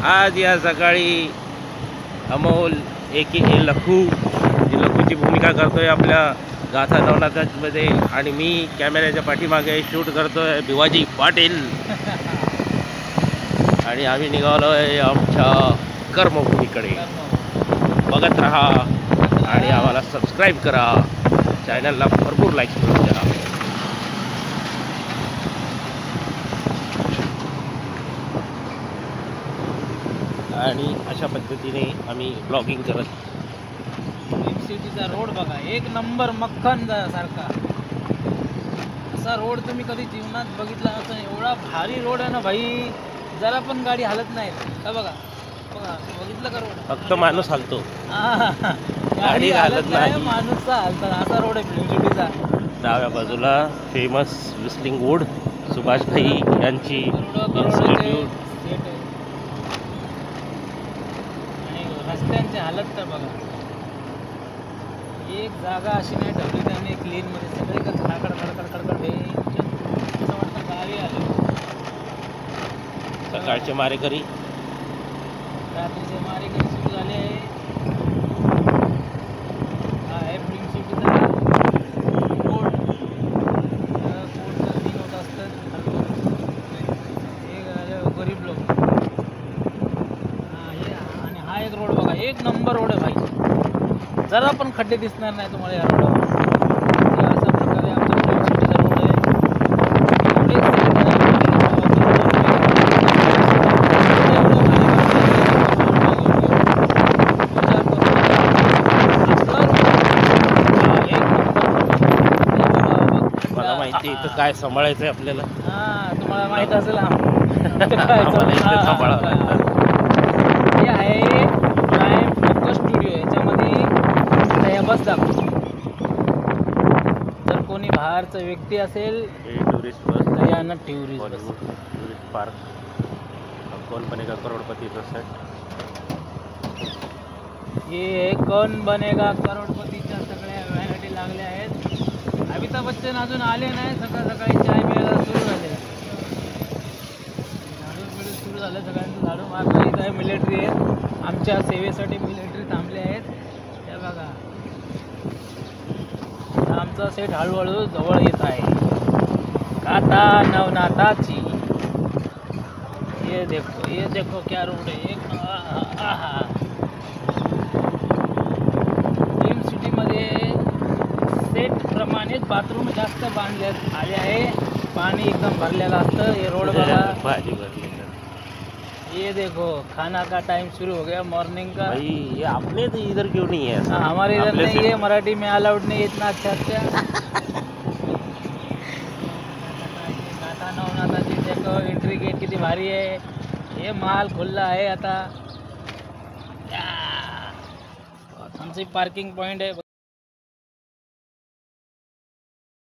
आज या सकाळी अमोल ए लखू लखूची भूमिका करतोय आपल्या गाथा नवनाथमध्ये आणि मी कॅमेऱ्याच्या पाठीमागे शूट करतोय भिवाजी पाटील आणि आम्ही निघालोय आमच्या कर्मभूमीकडे। बघत राहा आणि आम्हाला सबस्क्राईब करा, चॅनलला भरपूर लाईक्स करून द्या। आणि अशा पद्धतीने आम्ही ब्लॉगिंग करत। सिटीचा रोड बघा, एक नंबर मक्खन सारखा असा रोड तुम्ही कधी जीवनात बघितला नसेल। एवढा भारी रोड आहे ना भाई, जरा पण गाडी हलत नाही। का बघा बघा, बघितलं का रोड? फक्त माणूस हलतो, गाडी हलत नाही, माणूस हलतात असा रोड आहे फिल्म सिटीचा। डाव्या बाजूला फेमस विस्लिंग वूड सुभाषभाई यांची इन्स्टिट्यूट आणि रस्त्यांची हालत तर बघा, एक जागा अशी नाही ठेवली त्याने क्लीन मध्ये, सगळे खडखड खडखड खडखड हे असं वाटतं गावी आले। सकाळचे मारेकरी, रात्रीचे मारेकरी सुरू झाले आहे। हा आहे फिल्म सिटीचा रोड, कोडचं सीन होत असतं। एक गरीब लोक, हे आणि हा एक रोड बघा, एक नंबर रोड आहे भाई, जरा पण खड्डे दिसणार नाही तुम्हाला या रोडवर। अशा प्रकारे आमचा फिल्म सिटीचा रोड आहे। मला माहिती इथं काय सांभाळायचं आहे आपल्याला। तुम्हाला माहित असेल हे आहे प्राईम फोकस स्टुडिओ। याच्यामध्ये या बस दाखव, जर कोणी बाहेरचा व्यक्ती असेल टुरिस्ट बस तर यांना टुरिस्ट पार्क, कौन बनेगा करोडपतीचं सेट। हे कौन बनेगा करोडपतीच्या सगळ्या व्हॅनिटी लागल्या आहेत। अमिताभ बच्चन अजून आले नाही, सकाळ सकाळी चाय प्यायला सुरू झाले, झाडू बिडू सुरू झालं, सगळ्यांचं झाडू मारलं। इथं आहे मिलिटरी आहेत, आमच्या सेवेसाठी मिलिटरी थांबले आहेत। हे बघा, आमचा सेट हळूहळू जवळ येत आहे गाथा नवनाथाची। ये देखो क्या रोड आहे, एक फिल्म सिटीमध्ये सेट प्रमाणेच बाथरूम जास्त बांधण्यात आले आहे। पाणी एकदम भरलेलं असतं। ये रोड बघा, ये देखो खाना का टाइम शुरू हो गया मॉर्निंग का। भाई ये आपने तो इधर क्यों नहीं है? हमारे इधर नहीं है, मराठी में अलाउड नहीं इतना अच्छा गाथा नवनाथाची देखो एंट्री गेट किती भारी आहे। हे माल खुल्ला आहे आता, आमची पार्किंग पॉइंट आहे।